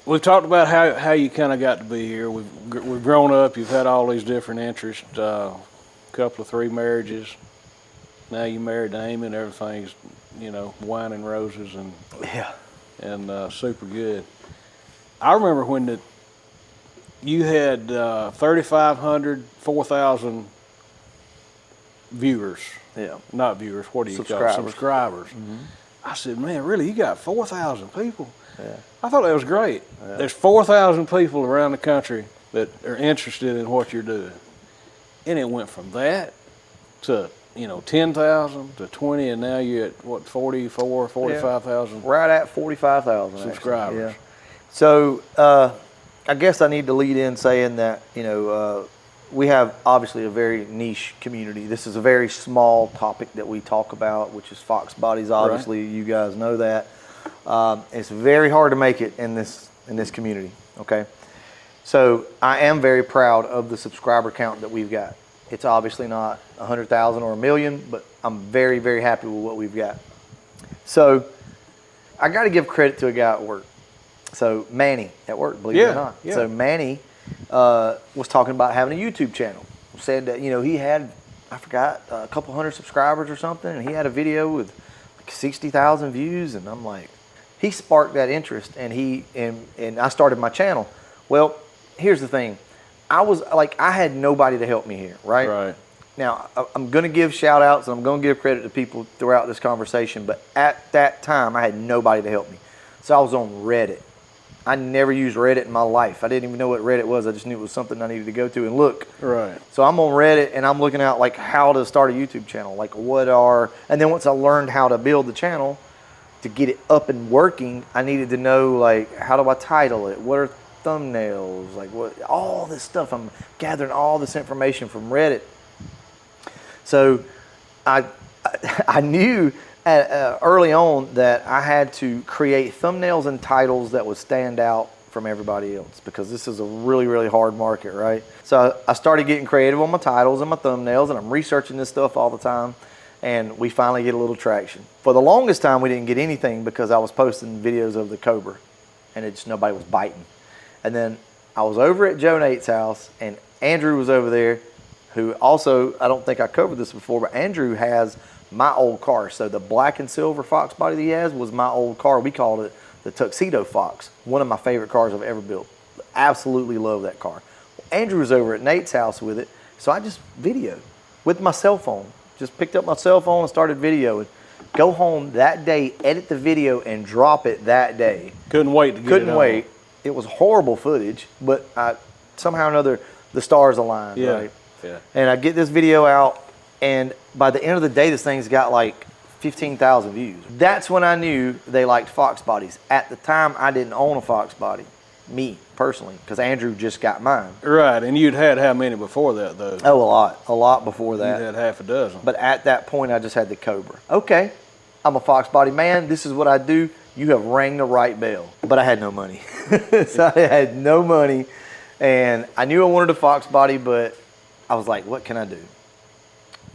we've talked about how you kind of got to be here. We've grown up. You've had all these different interests. Couple of 3 marriages. Now you married to Amy, and everything's wine and roses and super good. I remember when you had 3,500, 4,000 viewers. Yeah. Not viewers. What do you call it? Subscribers. Mm-hmm. I said, man, really, you got 4,000 people? Yeah. I thought that was great. Yeah. There's 4,000 people around the country that are interested in what you're doing. And it went from that to, 10,000 to 20, and now you're at, what, 44, 45,000? Yeah. Right at 45,000 subscribers. Yeah. So I guess I need to lead in saying that, we have obviously a very niche community. This is a very small topic that we talk about, which is fox bodies. Obviously, right. You guys know that. It's very hard to make it in this community, okay? So I am very proud of the subscriber count that we've got. It's obviously not 100,000 or 1 million, but I'm very, very happy with what we've got. So I got to give credit to a guy at work. So Manny at work, believe it or not. Yeah. So Manny was talking about having a YouTube channel. Said that he had, I forgot, a couple hundred subscribers or something, and he had a video with like 60,000 views, and I'm like, he sparked that interest, and I started my channel. Well, here's the thing. I had nobody to help me here, right? Right. Now, I'm going to give shout outs and I'm going to give credit to people throughout this conversation, but at that time, I had nobody to help me. So I was on Reddit. I never used Reddit in my life. I didn't even know what Reddit was. I just knew it was something I needed to go to and look. Right. So I'm on Reddit and I'm looking out like how to start a YouTube channel, and then once I learned how to build the channel to get it up and working, I needed to know like, how do I title it? What are thumbnails? Like what, all this stuff. I'm gathering all this information from Reddit. So I knew early on that I had to create thumbnails and titles that would stand out from everybody else, because this is a really, really hard market, right? So I started getting creative on my titles and my thumbnails, and I'm researching this stuff all the time, and we finally get a little traction. For the longest time, we didn't get anything because I was posting videos of the cobra, and nobody was biting. And then I was over at Joe Nate's house, and Andrew was over there, who also, I don't think I covered this before, but Andrew has my old car. So the black and silver Fox body that he has was my old car. We called it the Tuxedo Fox. One of my favorite cars I've ever built. Absolutely love that car. Andrew was over at Nate's house with it, so I just videoed with my cell phone. Just picked up my cell phone and started videoing. Go home that day, edit the video, and drop it that day. Couldn't wait to get it Couldn't wait. It was horrible footage, but somehow or another, the stars aligned, right? Yeah. And I get this video out, and by the end of the day, this thing's got like 15,000 views. That's when I knew they liked fox bodies. At the time, I didn't own a fox body, me personally, because Andrew just got mine. Right, and you'd had how many before that, though? Oh, a lot before that. You had half a dozen. But at that point, I just had the Cobra. Okay, I'm a fox body man. This is what I do. You have rang the right bell. But I had no money. So I had no money, and I knew I wanted a fox body, but I was like, what can I do?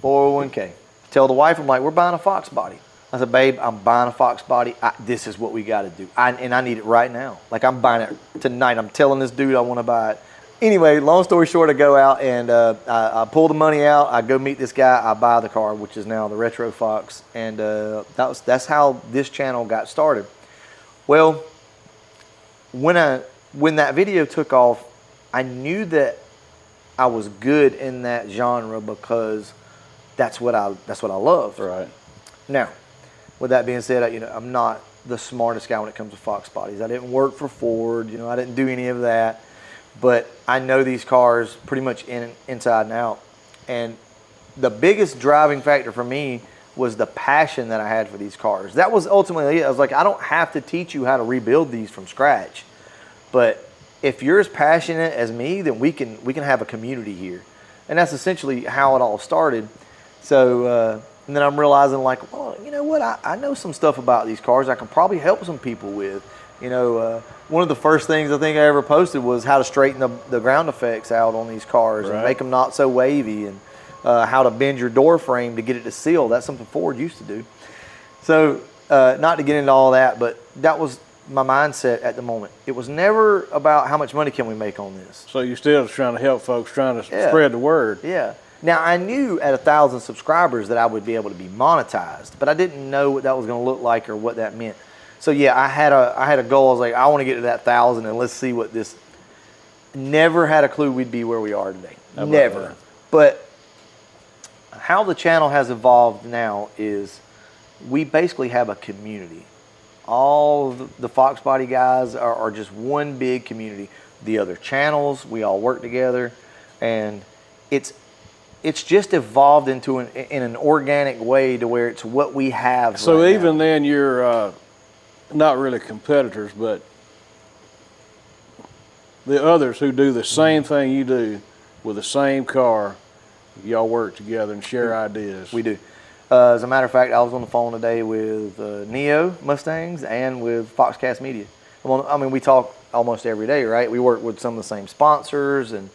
401k. Tell the wife, I'm like, we're buying a fox body. I said, babe, I'm buying a fox body. This is what we got to do. And I need it right now. Like, I'm buying it tonight. I'm telling this dude I want to buy it. Anyway, long story short, I go out and I pull the money out. I go meet this guy. I buy the car, which is now the Retro Fox. And that's how this channel got started. Well, when that video took off, I knew that I was good in that genre because that's what I loved. Right. Now, with that being said, I'm not the smartest guy when it comes to fox bodies. I didn't work for Ford. I didn't do any of that. But I know these cars pretty much inside and out. And the biggest driving factor for me was the passion that I had for these cars. That was ultimately it. I was like, I don't have to teach you how to rebuild these from scratch. But if you're as passionate as me, then we can have a community here. And that's essentially how it all started. So, and then I'm realizing, like, well, you know what? I know some stuff about these cars I can probably help some people with. One of the first things I think I ever posted was how to straighten the ground effects out on these cars, right, and make them not so wavy, and how to bend your door frame to get it to seal. That's something Ford used to do. So, not to get into all that, but that was my mindset at the moment. It was never about how much money can we make on this. So you're still trying to help folks, trying to Yeah. spread the word. Yeah. Now, I knew at 1,000 subscribers that I would be able to be monetized, but I didn't know what that was going to look like or what that meant. So yeah, I had a goal. I was like, I want to get to that 1,000 and let's see what this. Never had a clue we'd be where we are today. Never. That? But how the channel has evolved now is we basically have a community. All of the Fox Body guys are just one big community. The other channels, we all work together, and it's just evolved into in an organic way to where it's what we have. So right even now. then, you're not really competitors, but the others who do the same thing you do with the same car, y'all work together and share ideas. We do. As a matter of fact, I was on the phone today with Neo Mustangs and with Foxcast Media. I mean, we talk almost every day, right? We work with some of the same sponsors, and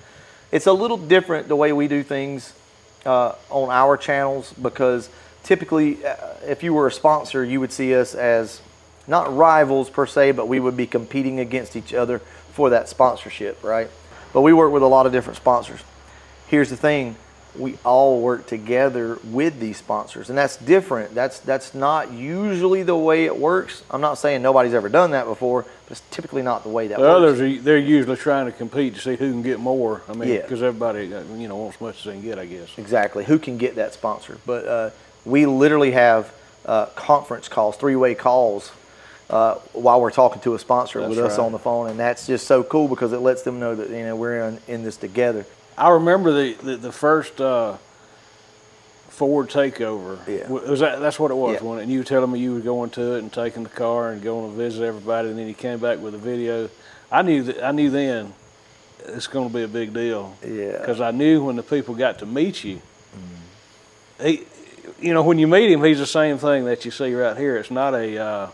it's a little different the way we do things on our channels, because typically, if you were a sponsor, you would see us as not rivals per se, but we would be competing against each other for that sponsorship, right? But we work with a lot of different sponsors. Here's the thing. We all work together with these sponsors, and that's different. That's not usually the way it works. I'm not saying nobody's ever done that before, but it's typically not the way that The works. others, they're usually trying to compete to see who can get more. I mean, Yeah. because everybody, wants as much as they can get, I guess. Exactly. Who can get that sponsor? But we literally have conference calls, three-way calls, while we're talking to a sponsor with us right. on the phone, and that's just so cool because it lets them know that we're in this together. I remember the first Ford takeover. Yeah. That's what it was, Yeah. wasn't it? And you were telling me you were going to it and taking the car and going to visit everybody, and then you came back with a video. I knew then it's going to be a big deal. Yeah. Because I knew when the people got to meet you, he, when you meet him, he's the same thing that you see right here. It's not a.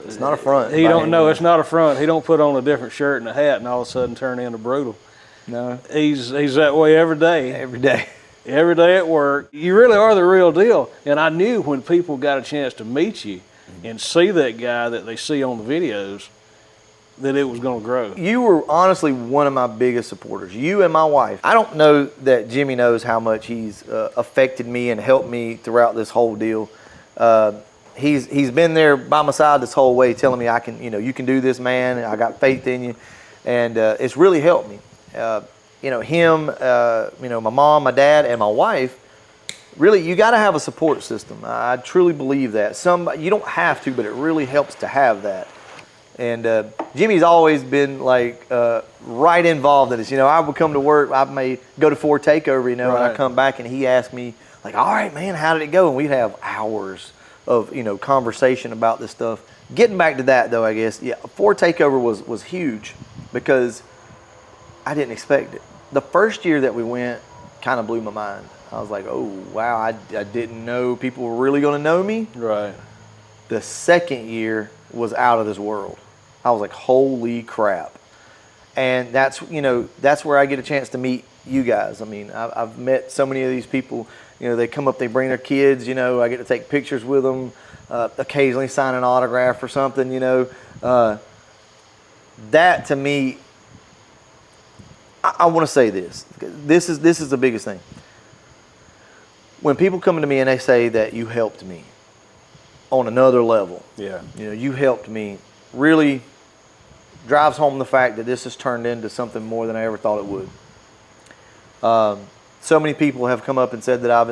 It's not a front. He don't know. It's not a front. He don't put on a different shirt and a hat and all of a sudden turn into brutal. No. He's that way every day. Every day. Every day at work. You really are the real deal. And I knew when people got a chance to meet you and see that guy that they see on the videos, that it was going to grow. You were honestly one of my biggest supporters. You and my wife. I don't know that Jimmy knows how much he's affected me and helped me throughout this whole deal. He's been there by my side this whole way, telling me I can, you can do this, man. I got faith in you, and it's really helped me. Him, my mom, my dad, and my wife. Really, you got to have a support system. I truly believe that. You don't have to, but it really helps to have that. And Jimmy's always been like right involved in this. I would come to work. I may go to Ford Takeover, and I come back, and he asked me like, "All right, man, how did it go?" And we'd have hours of conversation about this stuff. Getting back to that though, I guess Ford Takeover was huge because I didn't expect it. The first year that we went kind of blew my mind. I was like, oh wow, I didn't know people were really going to know me. Right. The second year was out of this world. I was like, holy crap. And that's where I get a chance to meet you guys. I mean, I've met so many of these people. They come up, they bring their kids. I get to take pictures with them, occasionally sign an autograph or something. That to me, I want to say this. This is the biggest thing. When people come to me and they say that you helped me on another level, you helped me, really drives home the fact that this has turned into something more than I ever thought it would. So many people have come up and said that I've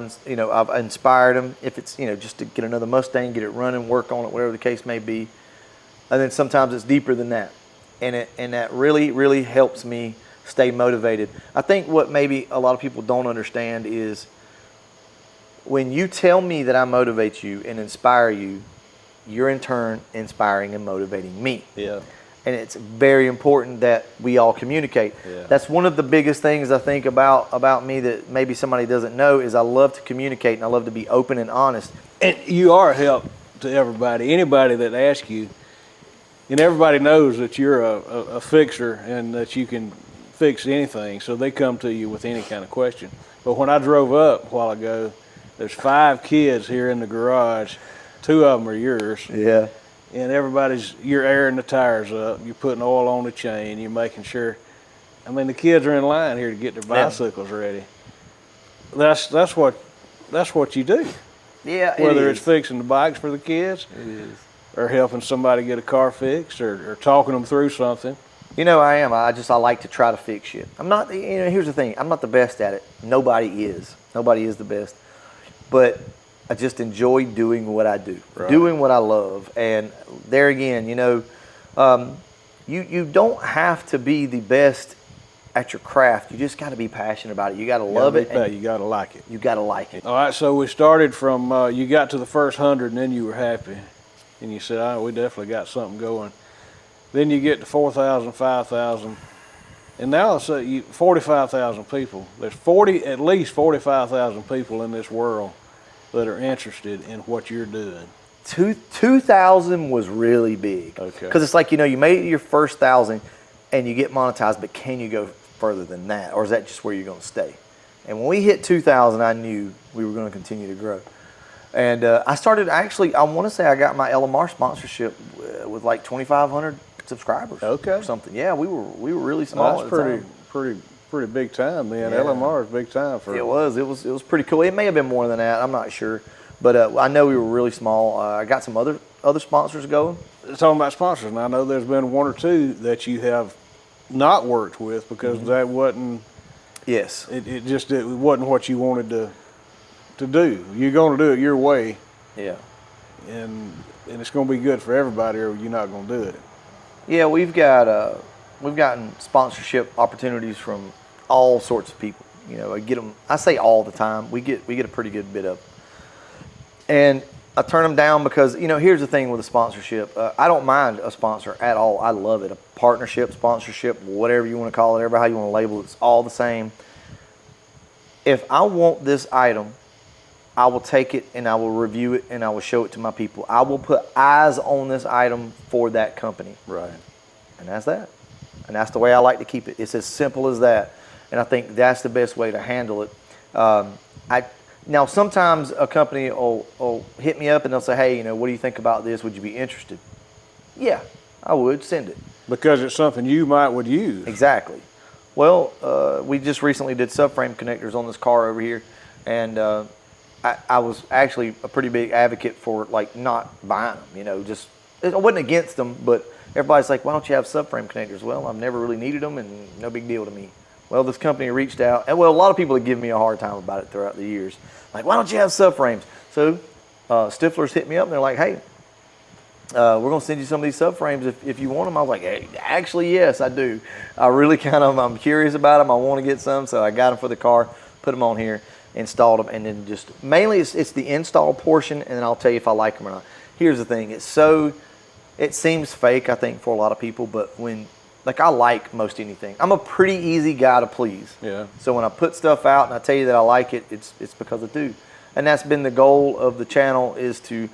inspired them. If it's just to get another Mustang, get it running, work on it, whatever the case may be. And then sometimes it's deeper than that, and that really, really helps me stay motivated. I think what maybe a lot of people don't understand is when you tell me that I motivate you and inspire you, you're in turn inspiring and motivating me. Yeah. And it's very important that we all communicate. Yeah. That's one of the biggest things I think about me that maybe somebody doesn't know is I love to communicate and I love to be open and honest. And you are a help to everybody. Anybody that asks you, and everybody knows that you're a fixer and that you can fix anything, so they come to you with any kind of question. But when I drove up a while ago, there's 5 kids here in the garage. 2 of them are yours. Yeah. and you're airing the tires up, you're putting oil on the chain, you're making sure. I mean, the kids are in line here to get their bicycles ready. That's what you do. Yeah, Whether it's fixing the bikes for the kids, it is, or helping somebody get a car fixed, or talking them through something. You know, I am. I like to try to fix shit. I'm not. You know, here's the thing. I'm not the best at it. Nobody is. Nobody is the best. But I just enjoy doing what I do, doing what I love. And there again, you know, you don't have to be the best at your craft. You just got to be passionate about it. You got to love it. You got to like it. You got to like it. All right. So we started from you got to the first 100, and then you were happy, and you said, "Oh, we definitely got something going." Then you get to 4,000, 5,000, and now it's 45,000 people. There's at least 45,000 people in this world that are interested in what you're doing. 2,000 was really big. Okay. Because it's like, you know, you made it your first 1,000 and you get monetized, but can you go further than that? Or is that just where you're going to stay? And when we hit 2,000, I knew we were going to continue to grow. And I started, actually, I want to say I got my LMR sponsorship with like 2,500 subscribers. Okay. Or something. Yeah, we were really small. That's pretty big time, man. Yeah. LMR is big time for it. Was pretty cool. It may have been more than that. I'm not sure, but I know we were really small. I got some other sponsors going. Talking about sponsors, and I know there's been one or two that you have not worked with because that wasn't. Yes. It wasn't what you wanted to do. You're going to do it your way. Yeah. And it's going to be good for everybody, or you're not going to do it. Yeah, we've gotten sponsorship opportunities from all sorts of people. You know, I get them. I say all the time. We get a pretty good bit of, and I turn them down because, you know, here's the thing with a sponsorship. I don't mind a sponsor at all. I love it. A partnership, sponsorship, whatever you want to call it, how you want to label it, it's all the same. If I want this item, I will take it and I will review it and I will show it to my people. I will put eyes on this item for that company. Right. And that's that. And that's the way I like to keep it. It's as simple as that. And I think that's the best way to handle it. Now, sometimes a company will hit me up and they'll say, hey, you know, what do you think about this? Would you be interested? Yeah, I would. Send it. Because it's something you would use. Exactly. Well, we just recently did subframe connectors on this car over here. And I was actually a pretty big advocate for, like, not buying them. You know, just, I wasn't against them, but everybody's like, why don't you have subframe connectors? Well, I've never really needed them and no big deal to me. Well, this company reached out, and well, a lot of people have given me a hard time about it throughout the years. Like, why don't you have subframes? So Stifler's hit me up, and they're like, hey, we're going to send you some of these subframes if you want them. I was like, hey, actually, yes, I do. I really I'm curious about them. I want to get some, so I got them for the car, put them on here, installed them, and then just mainly it's the install portion, and then I'll tell you if I like them or not. Here's the thing. It seems fake, I think, for a lot of people, but like, I like most anything. I'm a pretty easy guy to please. Yeah. So when I put stuff out and I tell you that I like it, it's because I do. And that's been the goal of the channel, is to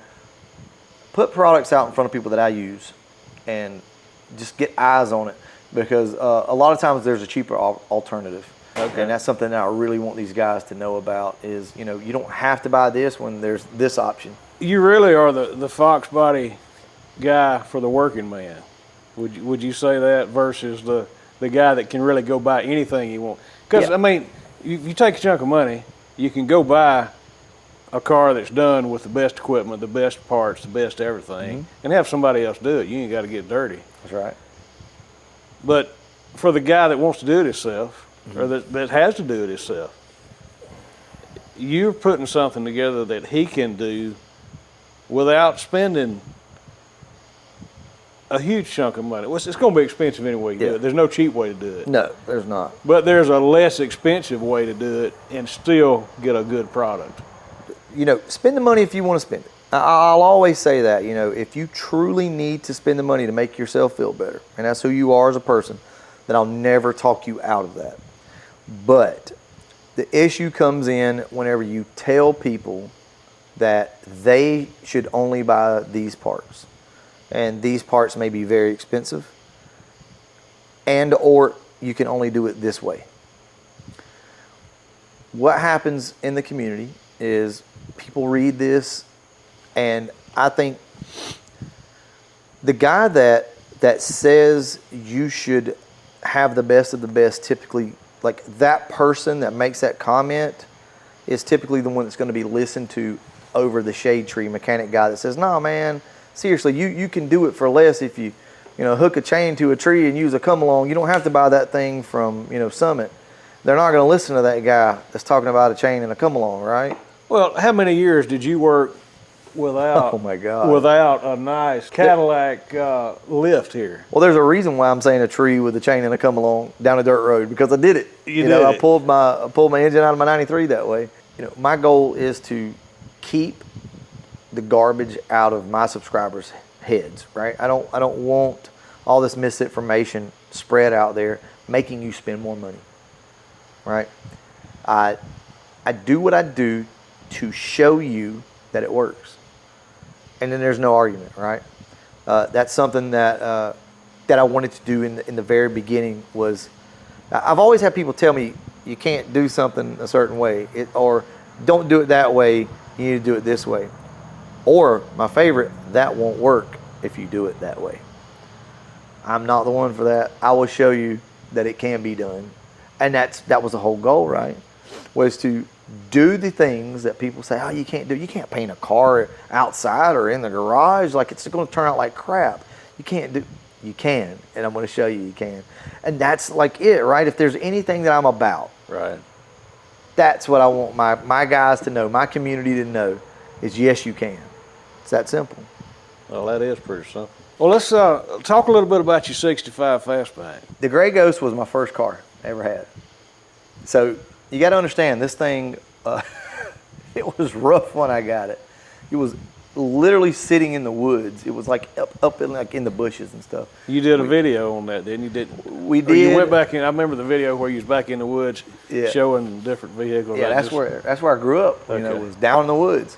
put products out in front of people that I use and just get eyes on it, because a lot of times there's a cheaper alternative. Okay. And that's something that I really want these guys to know about is, you know, you don't have to buy this when there's this option. You really are the Fox Body guy for the working man. Would you say that versus the guy that can really go buy anything you want? Because, yeah. I mean, you take a chunk of money, you can go buy a car that's done with the best equipment, the best parts, the best everything, and have somebody else do it. You ain't got to get dirty. That's right. But for the guy that wants to do it himself, or that has to do it himself, you're putting something together that he can do without spending a huge chunk of money. Well, it's going to be expensive anyway. Do it. There's no cheap way to do it. No, there's not. But there's a less expensive way to do it and still get a good product. You know, spend the money if you want to spend it. I'll always say that, you know, if you truly need to spend the money to make yourself feel better, and that's who you are as a person, then I'll never talk you out of that. But the issue comes in whenever you tell people that they should only buy these parts. And these parts may be very expensive, and or you can only do it this way. What happens in the community is people read this, and I think The guy that says you should have the best of the best, typically, like that person that makes that comment is typically the one that's going to be listened to over the shade tree mechanic guy that says, "Nah, man, seriously, you can do it for less if you hook a chain to a tree and use a come along. You don't have to buy that thing from Summit." They're not going to listen to that guy that's talking about a chain and a come along, right? Well, how many years did you work without Oh my God. without a nice Cadillac lift here? Well, there's a reason why I'm saying a tree with a chain and a come along down a dirt road, because I did it. You did I it. pulled my engine out of my 93 that way. My goal is to keep the garbage out of my subscribers' heads, right? I don't want all this misinformation spread out there making you spend more money, right? I do what I do to show you that it works, and then there's no argument, right? That's something that I wanted to do in the very beginning. Was I've always had people tell me you can't do something a certain way, or don't do it that way, you need to do it this way. Or my favorite, that won't work if you do it that way. I'm not the one for that. I will show you that it can be done. And that was the whole goal, right? Was to do the things that people say, oh, you can't do. You can't paint a car outside or in the garage. Like, it's going to turn out like crap. You can't do. You can, and I'm going to show you can. And that's like it, right? If there's anything that I'm about, Right. that's what I want my guys to know, my community to know, is yes, you can. It's that simple. Well, that is pretty simple. Well, let's talk a little bit about your 65 Fastback. The Gray Ghost was my first car I ever had. So you got to understand, this thing, it was rough when I got it. It was literally sitting in the woods. It was like up in the bushes and stuff. You did a video on that, didn't you? We did. You went back in. I remember the video where you was back in the woods, showing different vehicles. Yeah, that's where I grew up. Okay. Was down in the woods.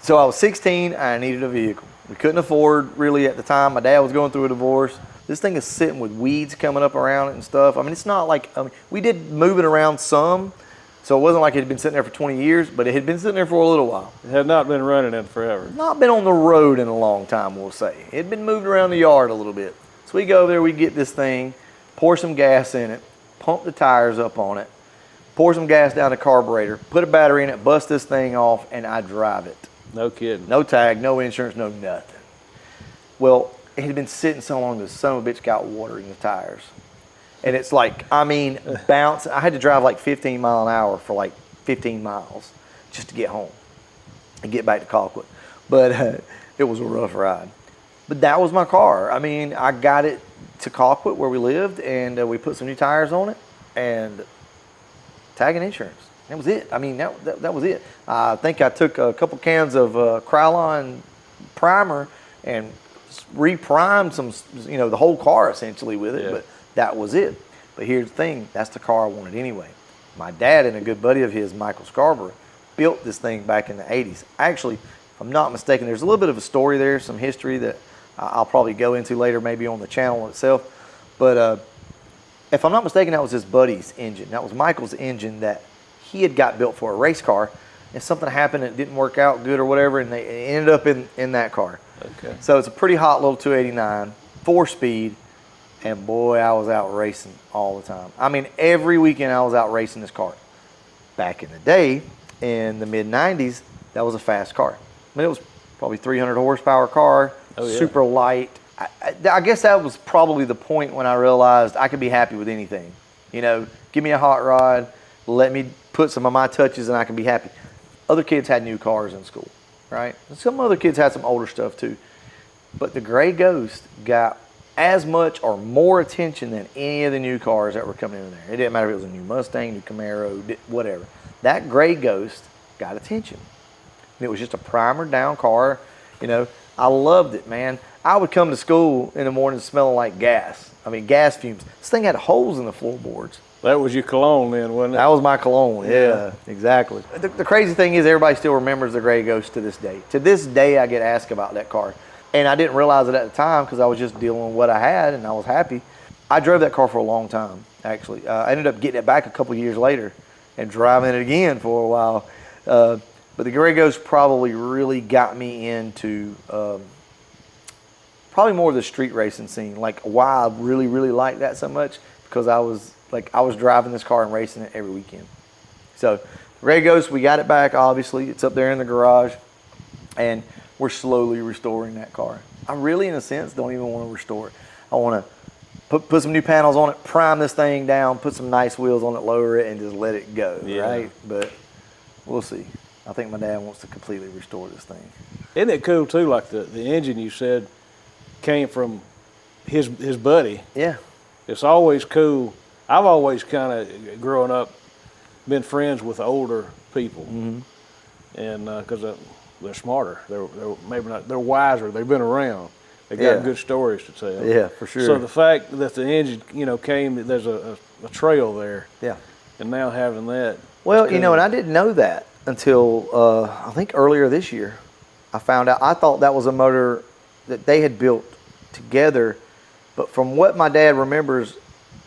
So I was 16. I needed a vehicle. We couldn't afford really at the time. My dad was going through a divorce. This thing is sitting with weeds coming up around it and stuff. I mean, it's not like, we did move it around some, so it wasn't like it had been sitting there for 20 years, but it had been sitting there for a little while. It had not been running in forever. Not been on the road in a long time, we'll say. It had been moved around the yard a little bit. So we go there, we get this thing, pour some gas in it, pump the tires up on it, pour some gas down the carburetor, put a battery in it, bust this thing off, and I drive it. No kidding. No tag, no insurance, no nothing. Well, it had been sitting so long, the son of a bitch got water in the tires. And it's like, I mean, bounce. I had to drive like 15 mile an hour for like 15 miles just to get home and get back to Colquitt. But it was a rough ride. But that was my car. I mean, I got it to Colquitt where we lived, and we put some new tires on it and tag and insurance. That was it. I mean, that was it. I think I took a couple cans of Krylon primer and reprimed some, the whole car essentially with it. Yeah. But that was it. But here's the thing, that's the car I wanted anyway. My dad and a good buddy of his, Michael Scarborough, built this thing back in the 80s. Actually, if I'm not mistaken, there's a little bit of a story there, some history that I'll probably go into later, maybe on the channel itself. But if I'm not mistaken, that was his buddy's engine. That was Michael's engine that he had got built for a race car, and something happened and it didn't work out good or whatever, and they ended up in that car. Okay. So it's a pretty hot little 289, 4-speed, and boy, I was out racing all the time. I mean, every weekend I was out racing this car. Back in the day, in the mid-90s, that was a fast car. I mean, it was probably 300 horsepower car, super light. I guess that was probably the point when I realized I could be happy with anything. Give me a hot rod, let me put some of my touches, and I can be happy. Other kids had new cars in school, right? Some other kids had some older stuff too. But the Gray Ghost got as much or more attention than any of the new cars that were coming in there. It didn't matter if it was a new Mustang, new Camaro, whatever. That Gray Ghost got attention. And it was just a primer down car. I loved it, man. I would come to school in the morning smelling like gas. I mean, gas fumes. This thing had holes in the floorboards. That was your cologne then, wasn't it? That was my cologne, yeah, exactly. The crazy thing is everybody still remembers the Gray Ghost to this day. To this day, I get asked about that car. And I didn't realize it at the time because I was just dealing with what I had and I was happy. I drove that car for a long time, actually. I ended up getting it back a couple years later and driving it again for a while. But the Gray Ghost probably really got me into probably more the street racing scene. Like why I really like that so much, because I was driving this car and racing it every weekend. So Gray Ghost, we got it back. Obviously, it's up there in the garage, and we're slowly restoring that car. I really, in a sense, don't even want to restore it. I want to put some new panels on it, prime this thing down, put some nice wheels on it, lower it, and just let it go, right? But we'll see. I think my dad wants to completely restore this thing. Isn't it cool too? Like the engine you said came from his buddy. Yeah. It's always cool. I've always kind of growing up been friends with older people, and because they're smarter, they're maybe not, they're wiser. They've been around. They got good stories to tell. Yeah, for sure. So the fact that the engine, came, there's a trail there. Yeah. And now having that. Well, and I didn't know that until I think earlier this year. I found out. I thought that was a motor that they had built together, but from what my dad remembers,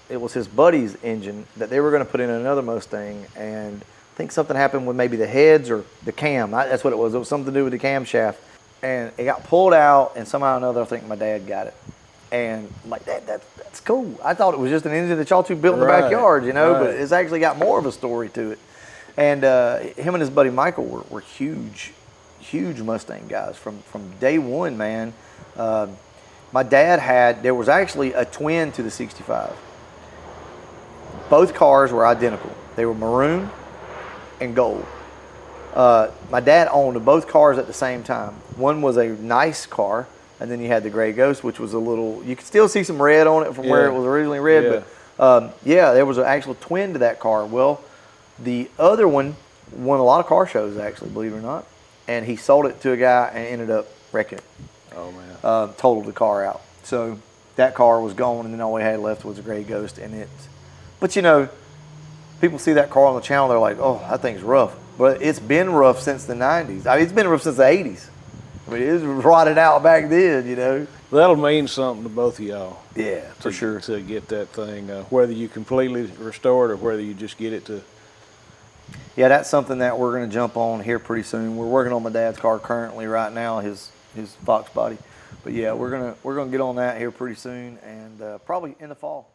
it was his buddy's engine that they were going to put in another Mustang, and I think something happened with maybe the heads or the cam. That's what it was. It was something to do with the camshaft, and it got pulled out, and somehow or another, I think my dad got it. And I'm like, that's cool. I thought it was just an engine that y'all two built in the backyard, but it's actually got more of a story to it. And him and his buddy Michael were huge Mustang guys from day one, man. My dad there was actually a twin to the 65. Both cars were identical. They were maroon and gold. My dad owned both cars at the same time. One was a nice car, and then you had the Gray Ghost, which was a little, you could still see some red on it from where it was originally red, but there was an actual twin to that car. Well, the other one won a lot of car shows, actually, believe it or not, and he sold it to a guy and ended up wrecking it. Oh, man. Totaled the car out. So that car was gone, and then all we had left was a Gray Ghost, but people see that car on the channel, they're like, oh, that thing's rough. But it's been rough since the 90s. I mean, it's been rough since the 80s. I mean, it was rotted out back then, That'll mean something to both of y'all. Yeah, for sure. To get that thing, whether you completely restore it or whether you just get it to. Yeah, that's something that we're going to jump on here pretty soon. We're working on my dad's car currently right now, his Fox body. But yeah, we're gonna get on that here pretty soon, and probably in the fall.